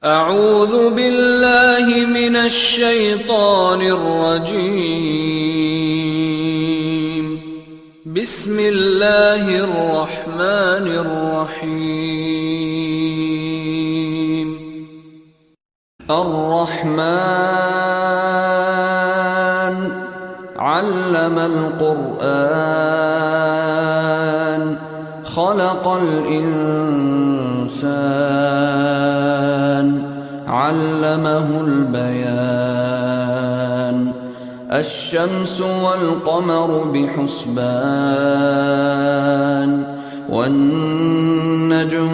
أعوذ بالله من الشيطان الرجيم. بسم الله الرحمن الرحيم. الرحمن علم القرآن خلق الإنسان علمه البيان الشمس والقمر بحسبان والنجم